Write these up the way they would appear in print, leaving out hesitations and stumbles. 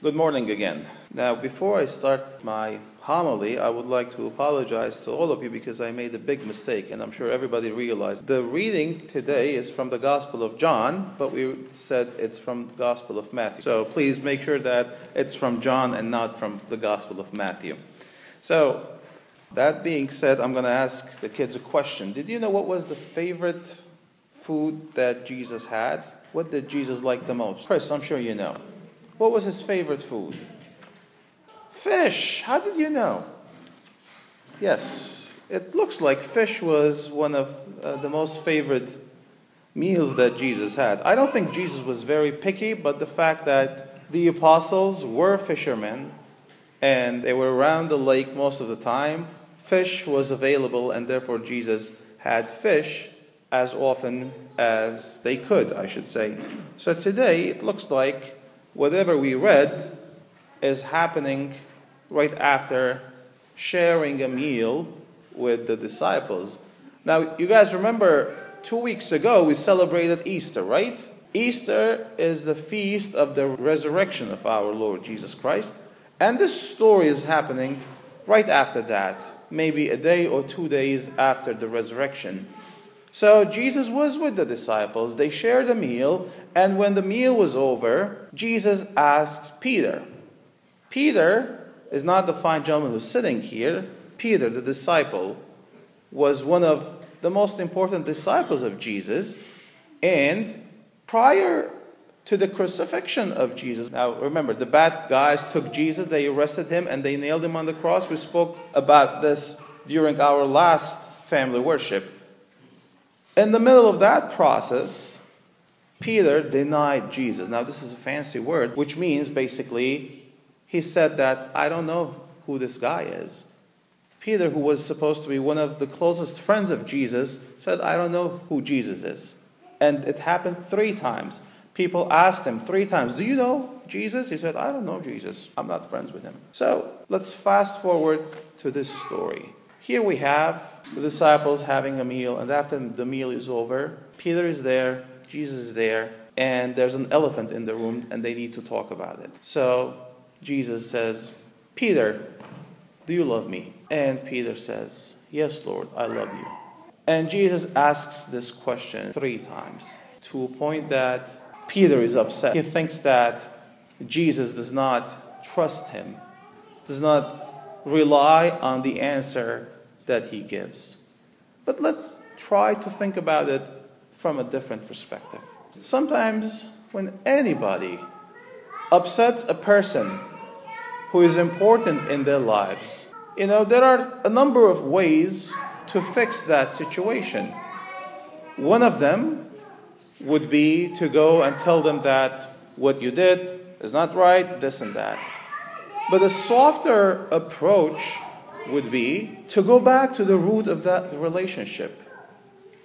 Good morning again. Now, before I start my homily, I would like to apologize to all of you because I made a big mistake, and I'm sure everybody realized. The reading today is from the Gospel of John, but we said it's from the Gospel of Matthew. So please make sure that it's from John and not from the Gospel of Matthew. So, that being said, I'm going to ask the kids a question. Did you know what was the favorite food that Jesus had? What did Jesus like the most? Chris, I'm sure you know. What was his favorite food? Fish. How did you know? Yes, it looks like fish was one of the most favorite meals that Jesus had. I don't think Jesus was very picky, but the fact that the apostles were fishermen and they were around the lake most of the time, fish was available, and therefore Jesus had fish as often as they could, I should say. So today it looks like whatever we read is happening right after sharing a meal with the disciples. Now, you guys remember 2 weeks ago we celebrated Easter, right? Easter is the feast of the resurrection of our Lord Jesus Christ. And this story is happening right after that, maybe a day or 2 days after the resurrection. So Jesus was with the disciples, they shared a meal, and when the meal was over, Jesus asked Peter. Peter is not the fine gentleman who's sitting here. Peter, the disciple, was one of the most important disciples of Jesus, and prior to the crucifixion of Jesus. Now remember, the bad guys took Jesus, they arrested him, and they nailed him on the cross. We spoke about this during our last family worship. In the middle of that process, Peter denied Jesus. Now, this is a fancy word, which means basically he said that, I don't know who this guy is. Peter, who was supposed to be one of the closest friends of Jesus, said, I don't know who Jesus is. And it happened 3 times. People asked him 3 times, do you know Jesus? He said, I don't know Jesus. I'm not friends with him. So let's fast forward to this story. Here we have the disciples having a meal, and after the meal is over, Peter is there, Jesus is there, and there's an elephant in the room, and they need to talk about it. So Jesus says, Peter, do you love me? And Peter says, yes, Lord, I love you. And Jesus asks this question 3 times, to a point that Peter is upset. He thinks that Jesus does not trust him, does not rely on the answer that he gives. But let's try to think about it from a different perspective. Sometimes when anybody upsets a person who is important in their lives, there are a number of ways to fix that situation. One of them would be to go and tell them that what you did is not right, this and that. But a softer approach would be to go back to the root of that relationship.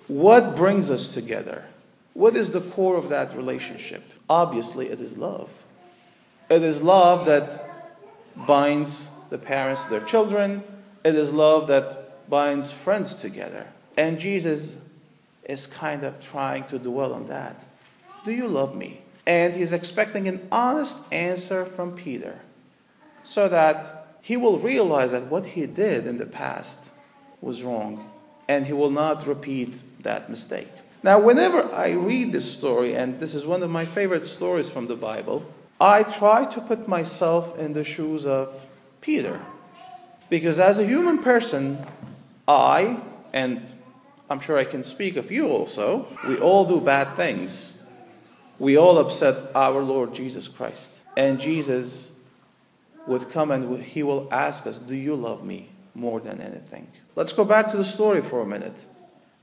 What brings us together? What is the core of that relationship? Obviously, it is love. It is love that binds the parents to their children. It is love that binds friends together. And Jesus is kind of trying to dwell on that. Do you love me? And he's expecting an honest answer from Peter, so that he will realize that what he did in the past was wrong, and he will not repeat that mistake. Now, whenever I read this story, and this is one of my favorite stories from the Bible, I try to put myself in the shoes of Peter. Because as a human person, and I'm sure I can speak of you also, we all do bad things. We all upset our Lord Jesus Christ. And Jesus would come and he will ask us, do you love me more than anything? Let's go back to the story for a minute.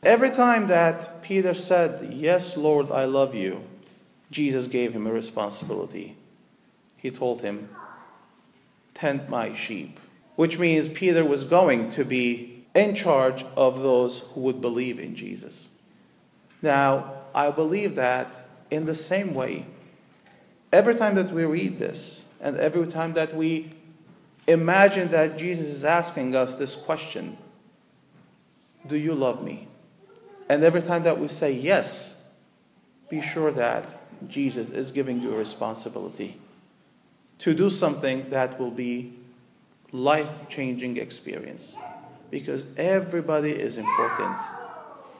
Every time that Peter said, yes, Lord, I love you, Jesus gave him a responsibility. He told him, tend my sheep. Which means Peter was going to be in charge of those who would believe in Jesus. Now, I believe that in the same way, every time that we read this, and every time that we imagine that Jesus is asking us this question, do you love me? And every time that we say yes, be sure that Jesus is giving you a responsibility. to do something that will be life-changing experience. Because everybody is important.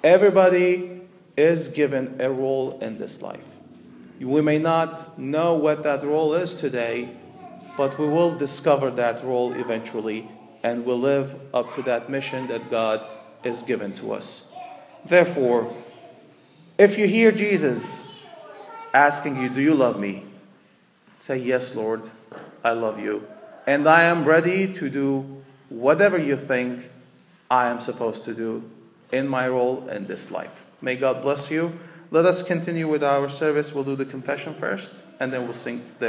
Everybody is given a role in this life. We may not know what that role is today, but we will discover that role eventually, and will live up to that mission that God is given to us. Therefore, if you hear Jesus asking you, do you love me? Say, yes, Lord, I love you. And I am ready to do whatever you think I am supposed to do in my role in this life. May God bless you. Let us continue with our service. We'll do the confession first, and then we'll sing the